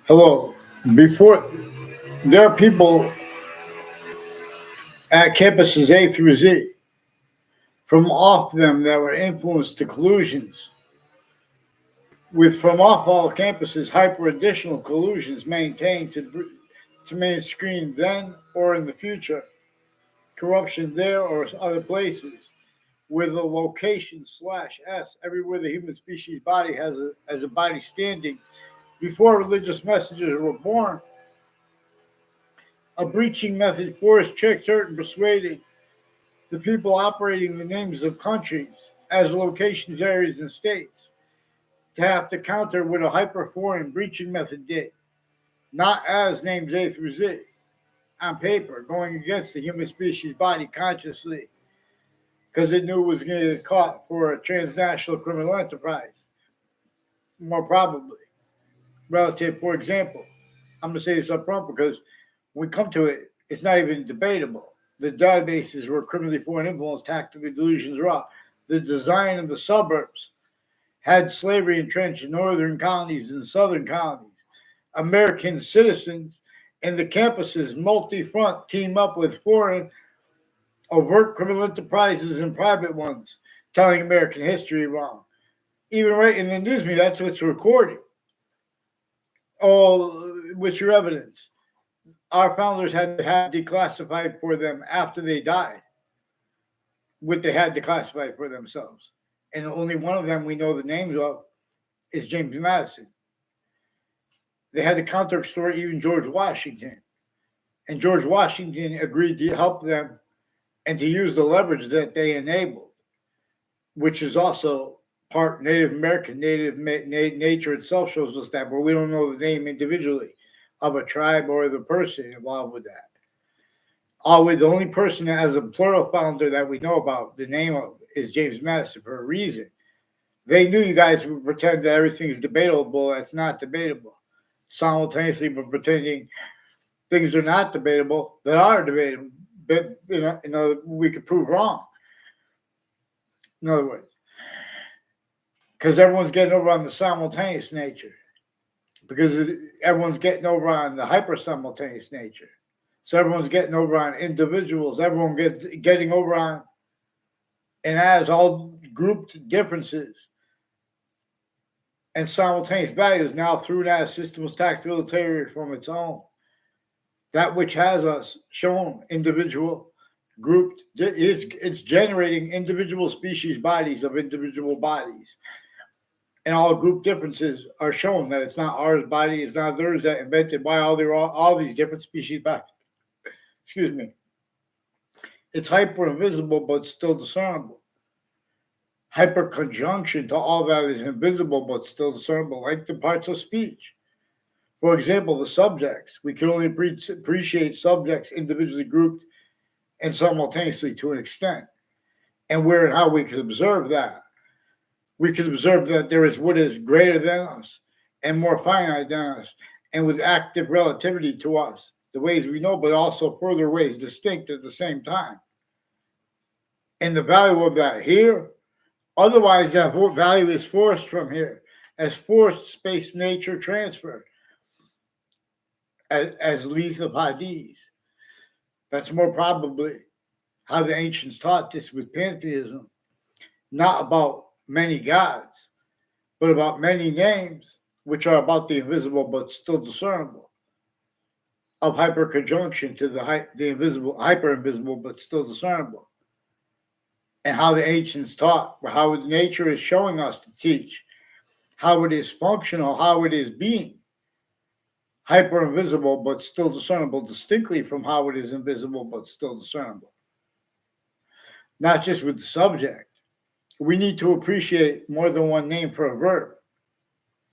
Hello. Before there are people at campuses A through Z from off them that were influenced to collusions with from off all campuses hyper additional collusions maintained to main screen then or in the future corruption there or other places with a location slash s everywhere the human species body has a body standing before religious messages were born. A breaching method forced, tricked, hurt, and persuaded the people operating the names of countries as locations, areas, and states to have to counter what a hyperforeign breaching method did, not as names A through Z on paper, going against the human species body consciously because it knew it was going to get caught for a transnational criminal enterprise, more probably. Relative, for example, I'm going to say this up front because when we come to it, it's not even debatable. The databases were criminally foreign influence, tactical delusions raw. The design of the suburbs had slavery entrenched in northern colonies and southern colonies. American citizens in the campuses multi-front team up with foreign overt criminal enterprises and private ones telling American history wrong. Even right in the news media, that's what's recorded. Oh, what's your evidence? Our founders had to have declassified for them after they died what they had declassified for themselves. And only one of them we know the names of is James Madison. They had to counter extort even George Washington. And George Washington agreed to help them and to use the leverage that they enabled, which is also part Native American. Nature itself shows us that, but we don't know the name individually of a tribe or the person involved with that. Always the only person that has a plural founder that we know about, the name of, is James Madison for a reason. They knew you guys would pretend that everything is debatable. That's not debatable. Simultaneously, but pretending things are not debatable that are debatable. But we could prove wrong. In other words, because everyone's getting over on the simultaneous nature, because everyone's getting over on the hyper-simultaneous nature. So everyone's getting over on individuals. Everyone getting over on and as all grouped differences and simultaneous values now through that system was tactical from its own. That which has us shown individual grouped it's generating individual species bodies of individual bodies. And all group differences are shown that it's not ours body, it's not theirs that invented by all these different species bodies. Excuse me. It's hyper invisible, but still discernible. Hyper conjunction to all that is invisible, but still discernible, like the parts of speech. For example, the subjects. We can only appreciate subjects individually grouped and simultaneously to an extent. And where and how we can observe that. We can observe that there is what is greater than us and more finite than us, and with active relativity to us, the ways we know, but also further ways distinct at the same time. And the value of that here, otherwise that value is forced from here, as forced space nature transfer, as lethal hadiths. That's more probably how the ancients taught this with pantheism, not about many gods, but about many names, which are about the invisible but still discernible, of hyperconjunction to the invisible, hyper-invisible but still discernible, and how the ancients taught, how nature is showing us to teach, how it is functional, how it is being, hyper-invisible but still discernible, distinctly from how it is invisible but still discernible. Not just with the subject. We need to appreciate more than one name for a verb.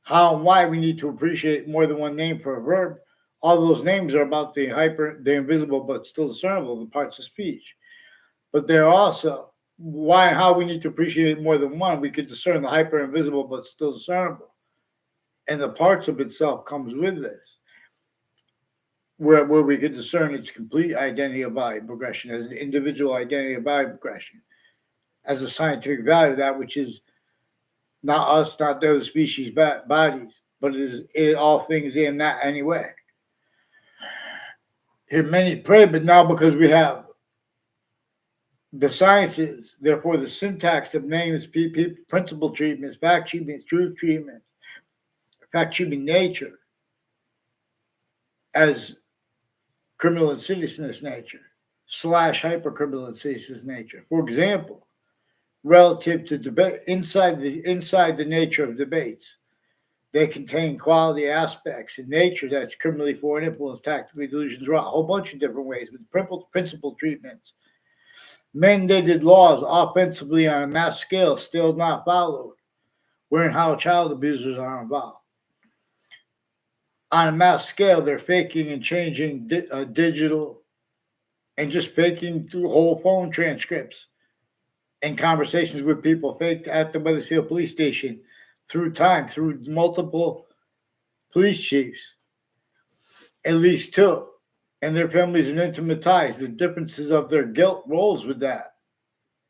How and why we need to appreciate more than one name for a verb. All those names are about the invisible but still discernible, the parts of speech. But they're also why and how we need to appreciate more than one. We could discern the hyper invisible but still discernible. And the parts of itself comes with this. Where we could discern its complete identity of value progression as an individual identity of value progression. As a scientific value, that which is not us, not the other species bodies, but all things in that anyway. Here many pray, but now because we have the sciences, therefore the syntax of names, principle treatments, fact treatments, truth treatments, fact treatment nature as criminal insidiousness nature / hyper-criminal insidiousness nature. For example, relative to debate inside the nature of debates, they contain quality aspects in nature that's criminally foreign influence, tactically delusions, a whole bunch of different ways with principle treatments. Mandated laws offensively on a mass scale still not followed, wherein how child abusers are involved. On a mass scale, they're faking and changing digital and just faking through whole phone transcripts and conversations with people faked at the Wethersfield police station through multiple police chiefs, at least two, and their families and intimate ties. The differences of their guilt rolls with that.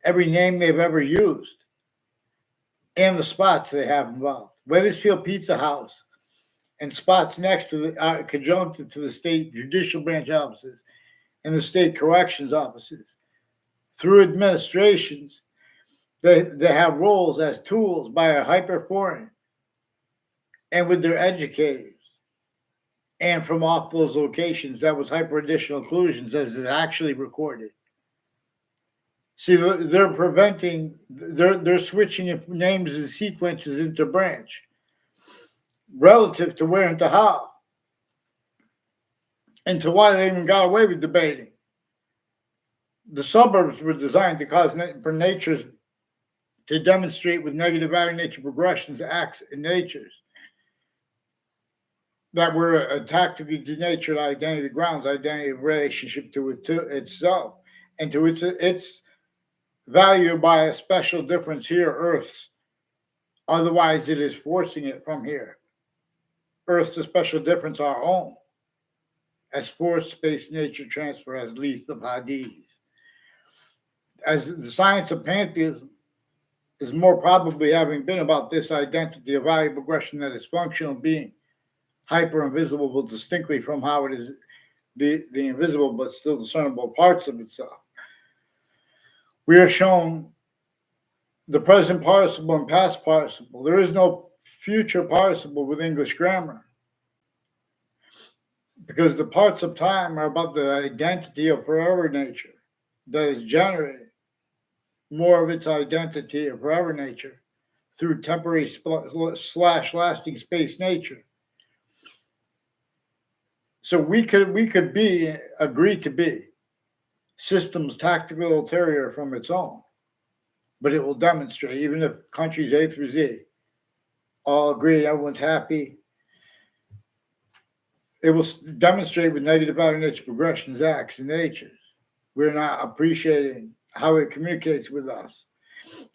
Every name they've ever used and the spots they have involved. Wethersfield Pizza House and spots next to the conjunctive to the state judicial branch offices and the state corrections offices. Through administrations, they have roles as tools by a hyper-foreign and with their educators. And from off those locations, that was hyper-additional occlusions as is actually recorded. See, they're switching names and sequences into branch relative to where and to how, and to why they even got away with debating. The suburbs were designed to cause for natures to demonstrate with negative value nature progressions, acts, and natures that were a tactically denatured identity, grounds identity relationship to itself and to its value by a special difference here, Earth's. Otherwise, it is forcing it from here. Earth's a special difference our own, as forced space nature transfer as Leith of Hadith. As the science of pantheism is more probably having been about this identity of value progression that is functional being, hyper-invisible, but distinctly from how it is the invisible but still discernible parts of itself. We are shown the present participle and past participle. There is no future participle with English grammar because the parts of time are about the identity of forever nature that is generated more of its identity of forever nature through temporary / lasting space nature. So we could agree to be systems tactical ulterior from its own, but it will demonstrate, even if countries A through Z all agree, everyone's happy, it will demonstrate with negative value nature progressions, acts, and natures. We're not appreciating how it communicates with us.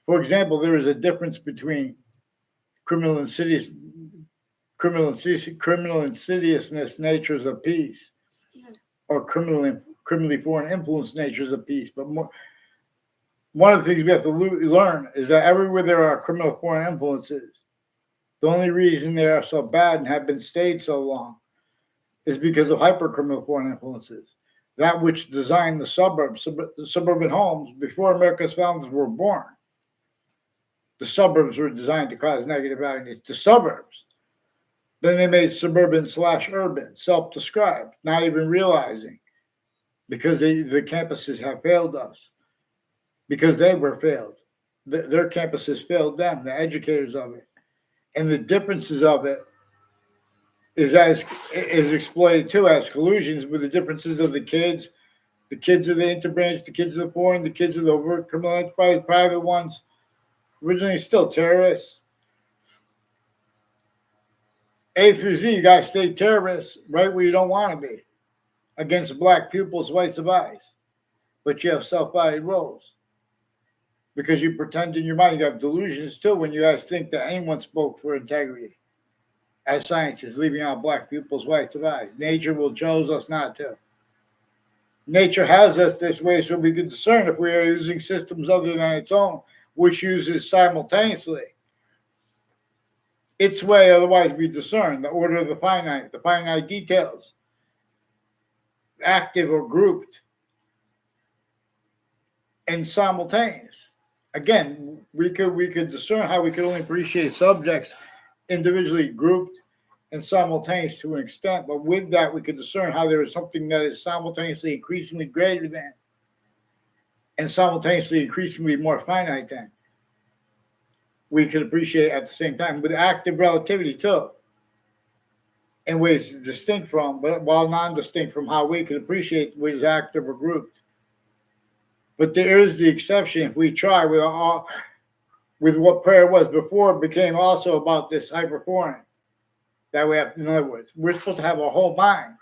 For example, there is a difference between criminal insidiousness natures of peace or criminally foreign influence natures of peace. But one of the things we have to learn is that everywhere there are criminal foreign influences, the only reason they are so bad and have been stayed so long is because of hyper-criminal foreign influences. That which designed the suburbs, the suburban homes before America's founders were born. The suburbs were designed to cause negative value. The suburbs. Then they made suburban / urban, self-described, not even realizing, because the campuses have failed us, because they were failed. Their campuses failed them, the educators of it. And the differences of it is exploited too as collusions with the differences of the kids of the interbranch, the kids of the foreign, the kids of the overt criminal enterprise, private ones, originally still terrorists. A through Z, you guys stay terrorists right where you don't want to be, against black pupils, whites of eyes. But you have self-valued roles. Because you pretend in your mind, you have delusions too when you guys think that anyone spoke for integrity. As scientists, leaving out black pupils, whites of eyes. Nature will chose us not to. Nature has us this way so we can discern if we are using systems other than its own, which uses simultaneously its way, otherwise we discern the order of the finite details, active or grouped, and simultaneous. Again, we could discern how we could only appreciate subjects individually grouped and simultaneous to an extent, but with that we could discern how there is something that is simultaneously increasingly greater than and simultaneously increasingly more finite than. We could appreciate at the same time with active relativity too, in ways distinct from, but while non-distinct from how we could appreciate what is active or grouped. But there is the exception if we try with what prayer was before, it became also about this hyperforeign that we have. In other words, we're supposed to have a whole mind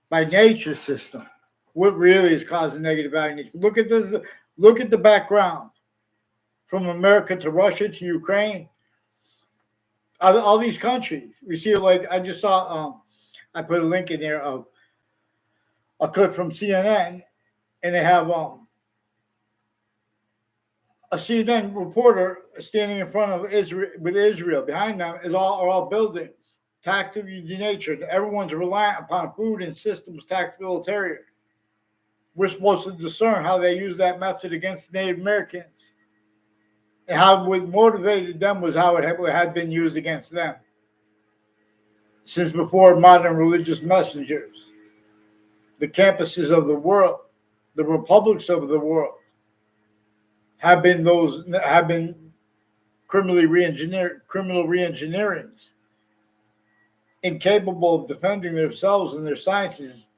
by nature system. What really is causing negative value? Look at this. Look at the background from America to Russia to Ukraine. All these countries. We see, like I just saw. I put a link in there of a clip from CNN, and they have a CNN reporter standing in front of Israel with Israel. Behind them are all buildings, tactically denatured. Everyone's reliant upon food and systems tactical. We're supposed to discern how they use that method against Native Americans. And how what motivated them was how it had been used against them since before modern religious messengers. The campuses of the world, the republics of the world, have been criminal re-engineerings, incapable of defending themselves and their sciences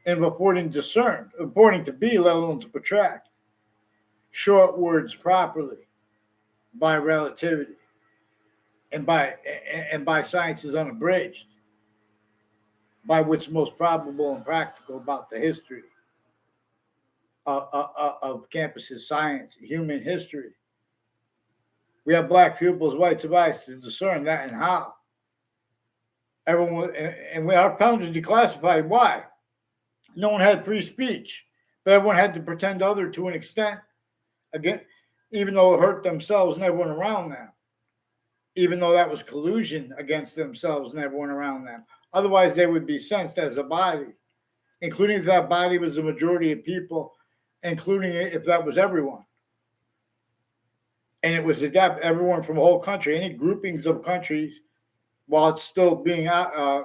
and reporting to be, let alone to protract short words properly by relativity and by sciences unabridged, by what's most probable and practical about the history of campus's science, human history. We have black pupils, whites of eyes to discern that and how. Everyone and our founders declassified. Why? No one had free speech, but everyone had to pretend other to an extent. Again, even though it hurt themselves and everyone around them, even though that was collusion against themselves and everyone around them. Otherwise, they would be sensed as a body, including if that body was the majority of people, including if that was everyone. And it was everyone from the whole country, any groupings of countries, while it's still being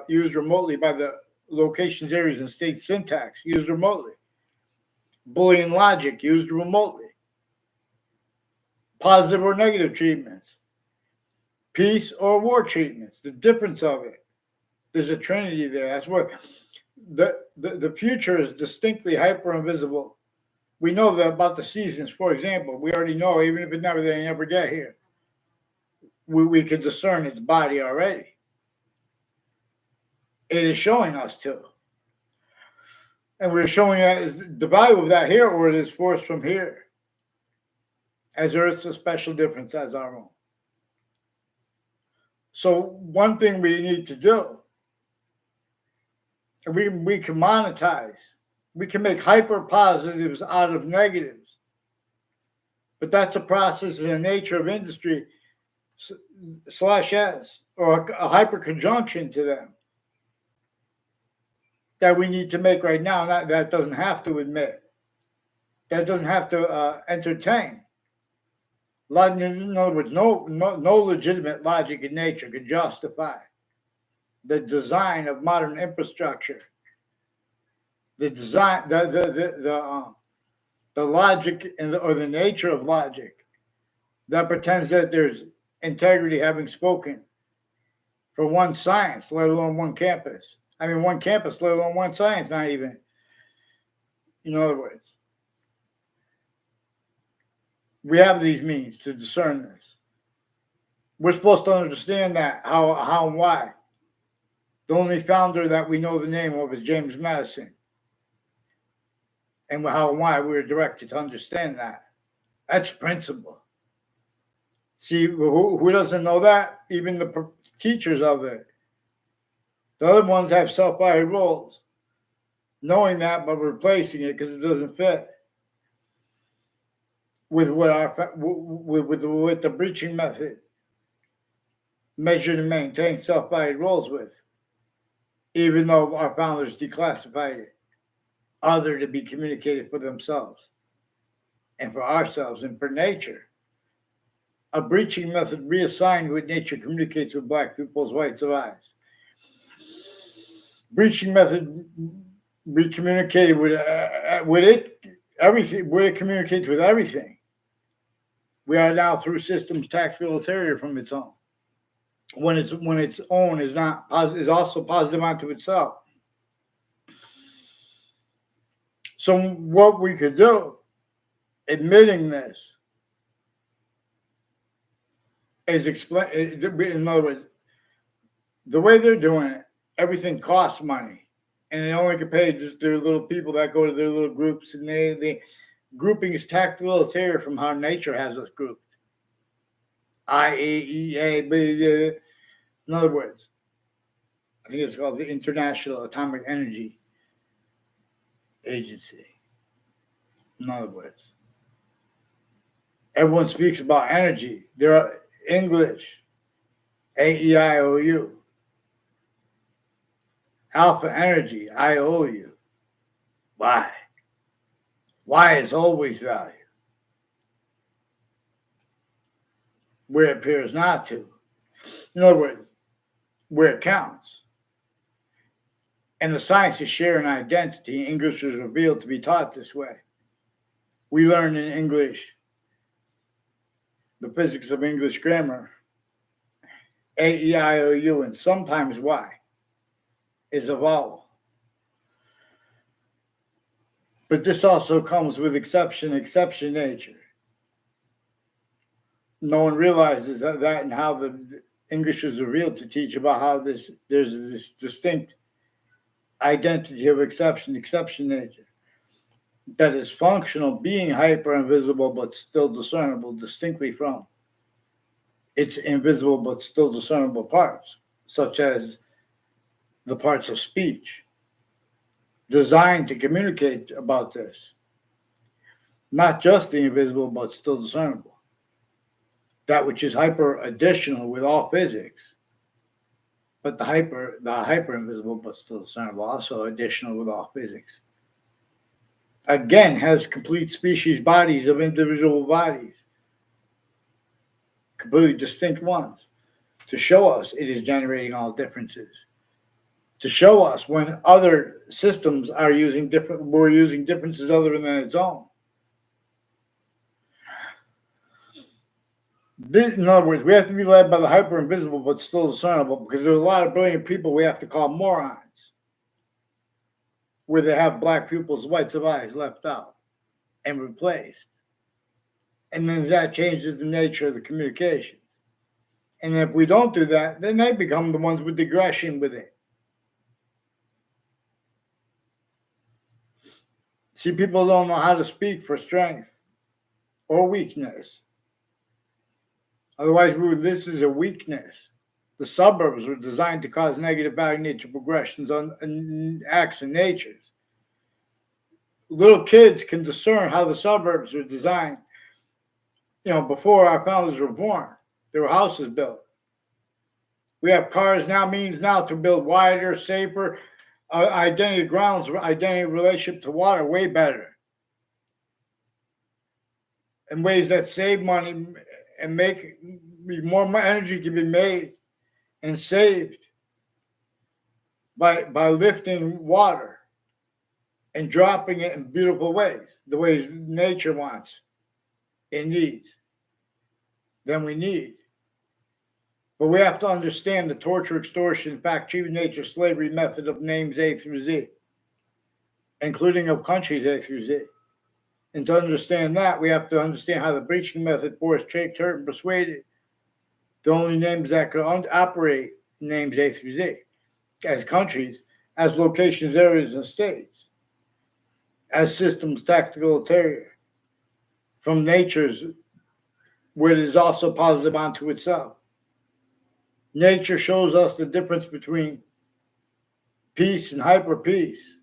used remotely by the locations, areas, and state syntax, used remotely. Boolean logic, used remotely. Positive or negative treatments. Peace or war treatments, the difference of it. There's a trinity there. That's what the future is distinctly hyper-invisible. We know that about the seasons, for example. We already know, even if they never get here, we could discern its body already. It is showing us too. And we're showing the value of that here, or it is forced from here, as Earth's a special difference as our own. So one thing we need to do, we can monetize. We can make hyper positives out of negatives. But that's a process in the nature of industry /S, or a hyper conjunction to them that we need to make right now. That doesn't have to admit. That doesn't have to entertain. In other words, no legitimate logic in nature could justify the design of modern infrastructure, the design, the logic or the nature of logic that pretends that there's integrity having spoken for one science, let alone one campus. I mean, one campus, let alone one science, not even. In other words, we have these means to discern this. We're supposed to understand that, how and why. The only founder that we know the name of is James Madison. And how and why we were directed to understand that. That's principle. See, who doesn't know that? Even the teachers of it. The other ones have self-fired roles. Knowing that, but replacing it because it doesn't fit with with the breaching method measured and maintained self-valued roles with, even though our founders declassified it, other to be communicated for themselves and for ourselves and for nature. A breaching method reassigned what nature communicates with black people's whites of eyes. Breaching method recommunicated with it everything. Where it communicates with everything. We are now through systems tactical ulterior from its own. When its own is not is also positive onto itself. So what we could do, admitting this, is explain. In other words, the way they're doing it, everything costs money, and they only can pay just their little people that go to their little groups, and the grouping is tactical ulterior from how nature has us grouped. IAEA. In other words, I think it's called the International Atomic Energy Agency. In other words, everyone speaks about energy. There are English, AEIOU, Alpha Energy, IOU. Why? Why is always value, where it appears not to. In other words, where it counts. And the science of sharing identity, English was revealed to be taught this way. We learn in English the physics of English grammar, AEIOU, and sometimes Y is a vowel. But this also comes with exception nature. No one realizes that and how the English is revealed to teach about how there's this distinct identity of exception nature that is functional, being hyper invisible but still discernible distinctly from its invisible but still discernible parts, such as the parts of speech designed to communicate about this. Not just the invisible but still discernible. That which is hyper additional with all physics, but the hyper invisible but still discernible, also additional with all physics. Again, has complete species bodies of individual bodies, completely distinct ones, to show us it is generating all differences, to show us when other systems are we're using differences other than its own. In other words, we have to be led by the hyper invisible but still discernible, because there's a lot of brilliant people we have to call morons, where they have black pupils, whites of eyes left out and replaced. And then that changes the nature of the communications. And if we don't do that, then they become the ones with digression with it. See, people don't know how to speak for strength or weakness. Otherwise, this is a weakness. The suburbs were designed to cause negative value nature progressions on acts and natures. Little kids can discern how the suburbs were designed. Before our founders were born, there were houses built. We have cars now, means now to build wider, safer, identity grounds, identity relationship to water, way better. In ways that save money and make more energy can be made and saved by lifting water and dropping it in beautiful ways, the ways nature wants and needs, than we need. But we have to understand the torture, extortion, fact, cheating nature, slavery method of names A through Z, including of countries A through Z. And to understand that, we have to understand how the breaching method forced, tricked, hurt, and persuaded the only names that could operate names A through Z, as countries, as locations, areas, and states, as systems tactical ulterior, from nature's where it is also positive onto itself. Nature shows us the difference between peace and hyper peace.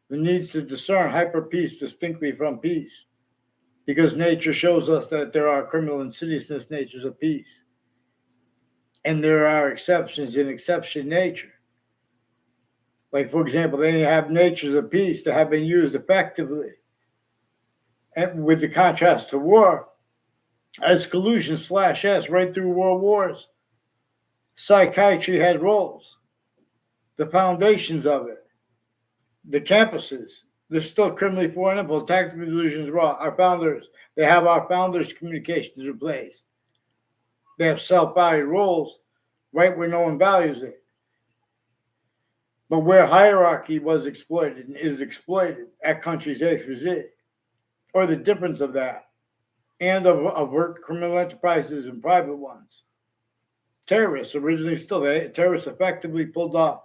The needs to discern hyper peace distinctly from peace, because nature shows us that there are criminal insidiousness natures of peace. And there are exceptions in exception nature. Like, for example, they have natures of peace that have been used effectively, and with the contrast to war, as collusion slash S right through world wars. Psychiatry had roles, the foundations of it, the campuses. They're still criminally foreign influence, tactical delusions raw. Our founders, they have our founders' communications replaced. They have self-valued roles right where no one values it. But where hierarchy was exploited and is exploited at countries A through Z, or the difference of that, and of overt criminal enterprises and private ones. Terrorists, originally still, terrorists effectively pulled off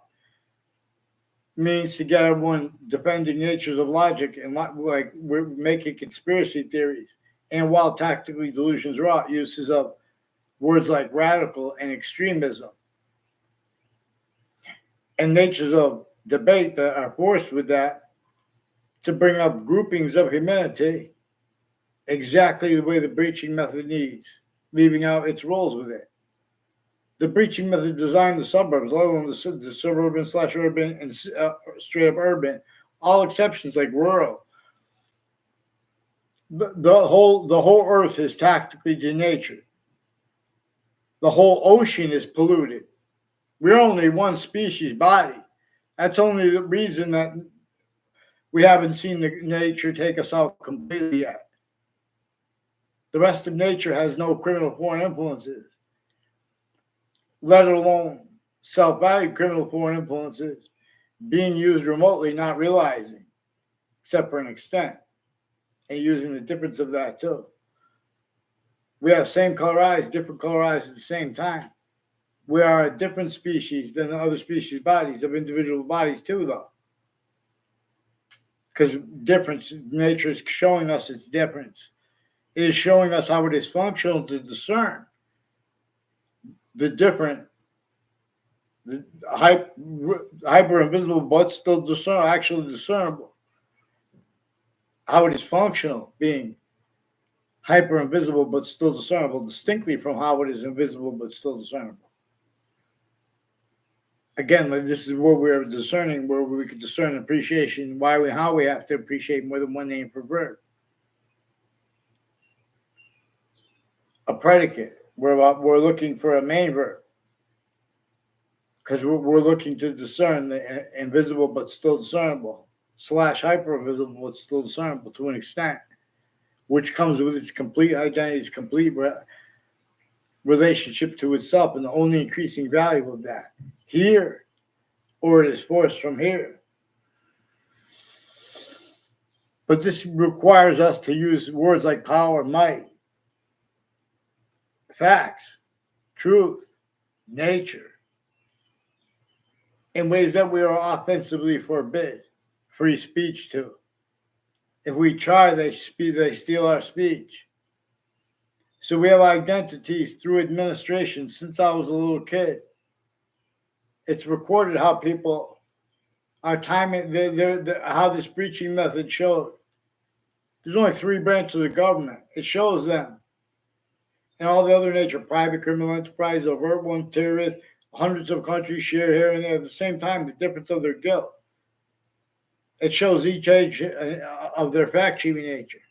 means to get everyone defending natures of logic and like we're making conspiracy theories. And while tactically delusions wrought uses of words like radical and extremism and natures of debate that are forced with that to bring up groupings of humanity exactly the way the breaching method needs, leaving out its roles with it. The breaching method designed the suburbs, let alone the suburban slash urban and straight up urban, all exceptions like rural. The whole earth is tactically denatured. The whole ocean is polluted. We're only one species body. That's only the reason that we haven't seen the nature take us out completely yet. The rest of nature has no criminal foreign influences, let alone self-valued criminal foreign influences being used remotely, not realizing, except for an extent, and using the difference of that too. We have same color eyes, different color eyes at the same time. We are a different species than the other species' bodies, of individual bodies too, though. Because difference, nature is showing us its difference. It is showing us how it is functional to discern the different, the hyper invisible, but still actually discernible. How it is functional, being hyper invisible but still discernible, distinctly from how it is invisible but still discernible. Again, this is where we're discerning, where we can discern appreciation, how we have to appreciate more than one name per verb. A predicate, we're looking for a main verb because we're looking to discern the invisible but still discernible slash hyper invisible but still discernible to an extent, which comes with its complete identity, its complete relationship to itself, and the only increasing value of that here, or it is forced from here. But this requires us to use words like power, might, facts, truth, nature, in ways that we are offensively forbid free speech to. If we try, they steal our speech. So we have identities through administration since I was a little kid. It's recorded how people are timing, how this breaching method showed. There's only 3 branches of the government. It shows them. And all the other nature, private criminal enterprise, overt one, terrorists, hundreds of countries share here and there at the same time, the difference of their guilt. It shows each age of their fact-sheeting nature,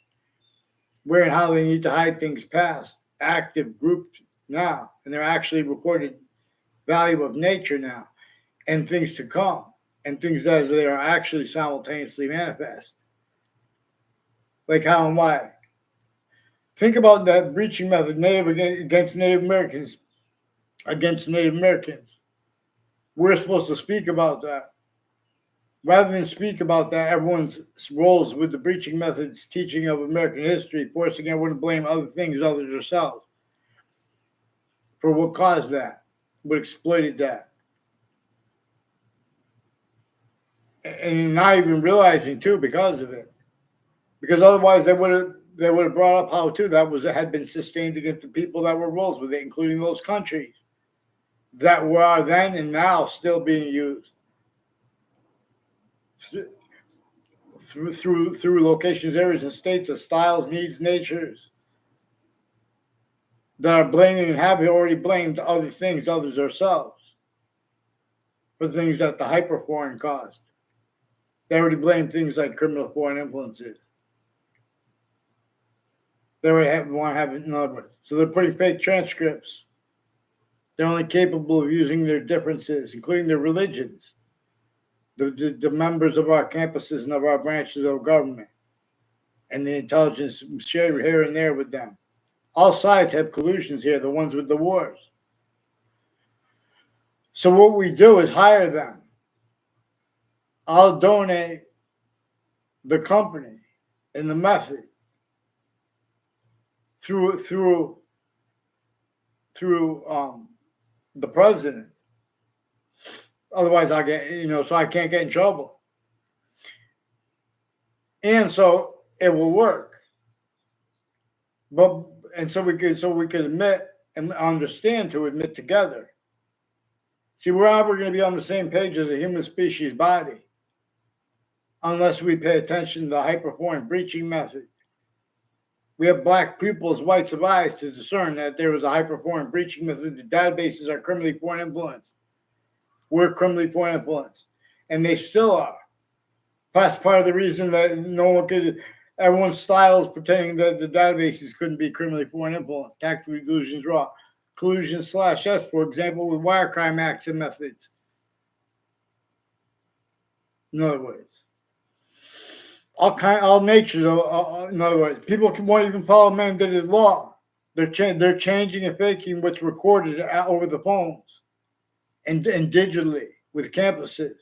where and how they need to hide things past, active, grouped now, and they're actually recorded value of nature now, and things to come, and things as they are actually simultaneously manifest. Like how and why. Think about that breaching method against Native Americans. We're supposed to speak about that. Rather than speak about that, everyone's roles with the breaching method's teaching of American history, forcing everyone to blame other things other than themselves for what caused that, what exploited that. And not even realizing too because of it. Because otherwise they would have brought up how too that had been sustained against the people that were roles with it, including those countries that were then and now still being used through locations, areas, and states of styles, needs, natures, that are blaming and have already blamed other things, others ourselves, for things that the hyperforeign caused. They already blame things like criminal foreign influences. They already want to have it in other words. So they're putting fake transcripts. They're only capable of using their differences, including their religions, the members of our campuses and of our branches of government, and the intelligence shared here and there with them. All sides have collusions here, the ones with the wars. So what we do is hire them. I'll donate the company and the method through the president. Otherwise, I'll get, so I can't get in trouble. And so it will work. So we could admit and understand to admit together. See, we're never going to be on the same page as a human species body unless we pay attention to the hyperforeign breaching method. We have black pupils, whites of eyes, to discern that there is a hyperforeign breaching method. The databases are criminally foreign influenced. We're criminally foreign influenced, and they still are. That's part of the reason that no one could. Everyone's styles pretending that the databases couldn't be criminally foreign influenced. Tactical collusions raw. Collusion/S, for example, with wire crime acts and methods. In other words, all natures. In other words, people won't even follow mandated law. They're changing and faking what's recorded over the phones and digitally with campuses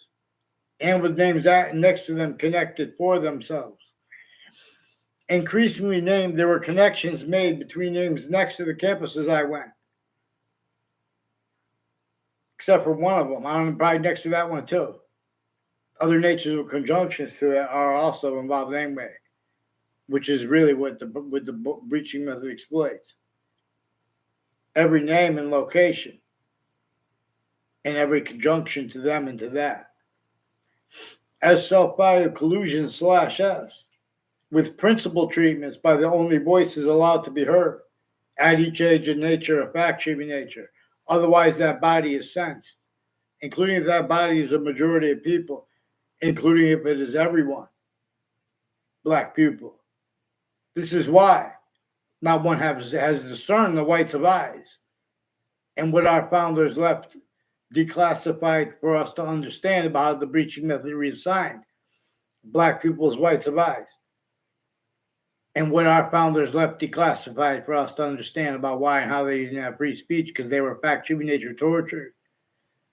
and with names next to them connected for themselves. Increasingly named, there were connections made between names next to the campuses I went. Except for one of them. I'm probably next to that one too. Other natures of conjunctions to that are also involved anyway, which is really what the breaching method exploits. Every name and location, and every conjunction to them and to that. As self-value collusion/S, with principal treatments by the only voices allowed to be heard at each age and nature of fact-shaping nature. Otherwise, that body is sensed, including if that body is a majority of people, including if it is everyone, black people. This is why not one has discerned the whites of eyes and what our founders left declassified for us to understand about how the breaching method reassigned black people's whites of eyes. And what our founders left declassified for us to understand about why and how they didn't have free speech, because they were fact-shaping nature tortured,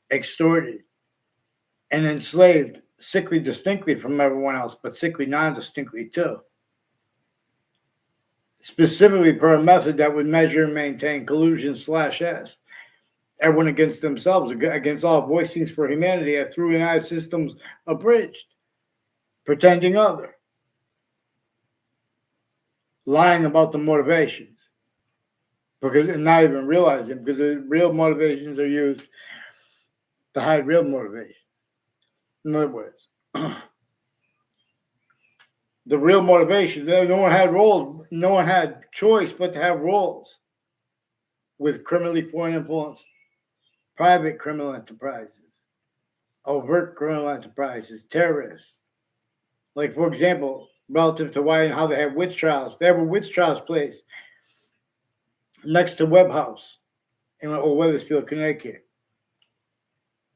extorted, and enslaved, sickly distinctly from everyone else, but sickly non-distinctly too. Specifically for a method that would measure and maintain collusion/S. Everyone against themselves, against all voicings for humanity, through United systems abridged, pretending other. Lying about the motivations, because and not even realizing, because the real motivations are used to hide real motivation. In other words, the real motivation, no one had roles, no one had choice but to have roles with criminally foreign influence, private criminal enterprises, overt criminal enterprises, terrorists. Like, for example, relative to why and how they have witch trials. They have a witch trials place next to Webb House in Weathersfield, Connecticut.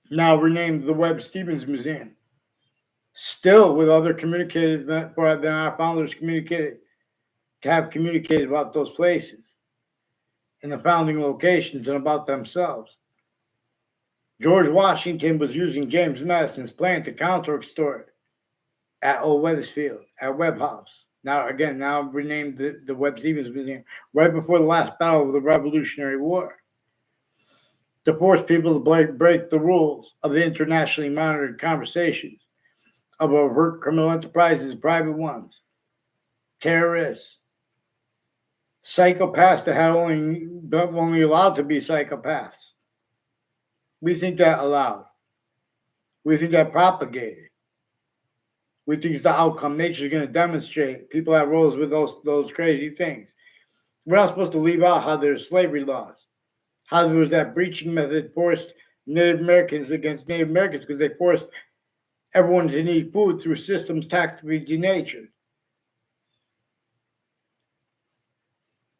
Now renamed the Webb Stevens Museum. Still with other communicated than our founders communicated, to have communicated about those places and the founding locations and about themselves. George Washington was using James Madison's plan to counter-extort at Old Weathersfield, at Webb House. Now renamed the Webb Stevens Museum, right before the last battle of the Revolutionary War, to force people to break the rules of the internationally monitored conversations of overt criminal enterprises, private ones, terrorists, psychopaths that had only allowed to be psychopaths. We think that allowed. We think that propagated. We think it's the outcome. Nature's going to demonstrate. People have roles with those crazy things. We're not supposed to leave out how there's slavery laws, how there was that breaching method forced Native Americans against Native Americans because they forced everyone to eat food through systems tactically denatured.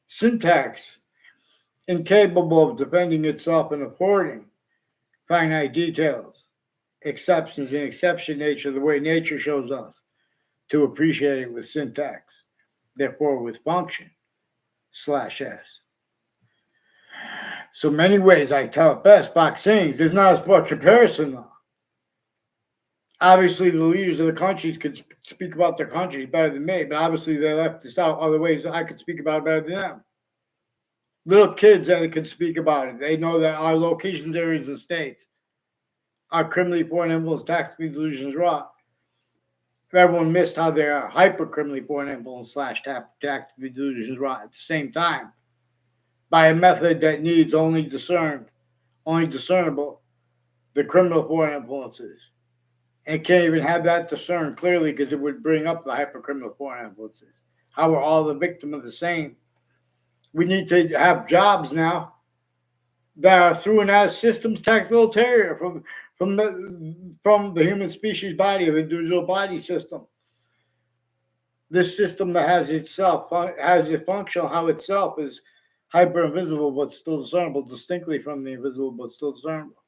Syntax, incapable of defending itself and affording finite details, exceptions, and exception nature, the way nature shows us to appreciate it with syntax, therefore with function /s. So many ways I tell it best, Fox sings, there's not a sport comparison though. Obviously, the leaders of the countries could speak about their countries better than me, but obviously they left this out other ways that I could speak about it better than them. Little kids that could speak about it. They know that our locations, areas, and states are criminally foreign influence, tactically delusions wrought. Everyone missed how they are hyper criminally foreign influence / tactically delusions wrought at the same time by a method that needs only discernible, the criminal foreign influences. And can't even have that discerned clearly because it would bring up the hypercriminal foreign influences. How we're all the victim of the same. We need to have jobs now that are through and as systems tactical terrier from the human species body, of individual body system. This system that has it functional, how itself is hyper invisible but still discernible, distinctly from the invisible but still discernible.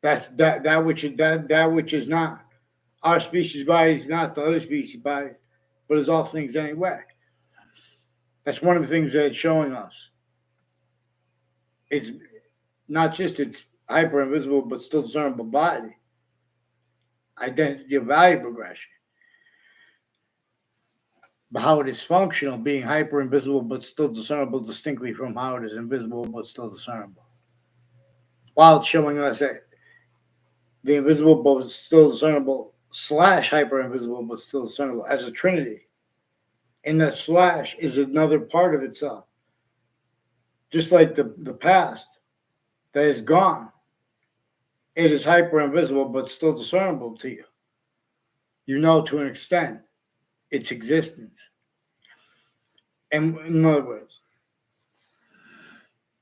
That which is not our species body is not the other species body, but is all things anyway. That's one of the things that it's showing us. It's not just its hyper invisible but still discernible body, identity of value progression, but how it is functional, being hyper invisible but still discernible distinctly from how it is invisible but still discernible. While it's showing us that the invisible but still discernible / hyper invisible but still discernible as a trinity. And that slash is another part of itself. Just like the past that is gone, it is hyper invisible but still discernible to you. You know to an extent its existence. And in other words,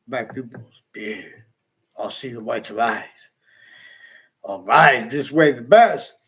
black people's beard, I'll see the whites of eyes. I'll rise this way the best.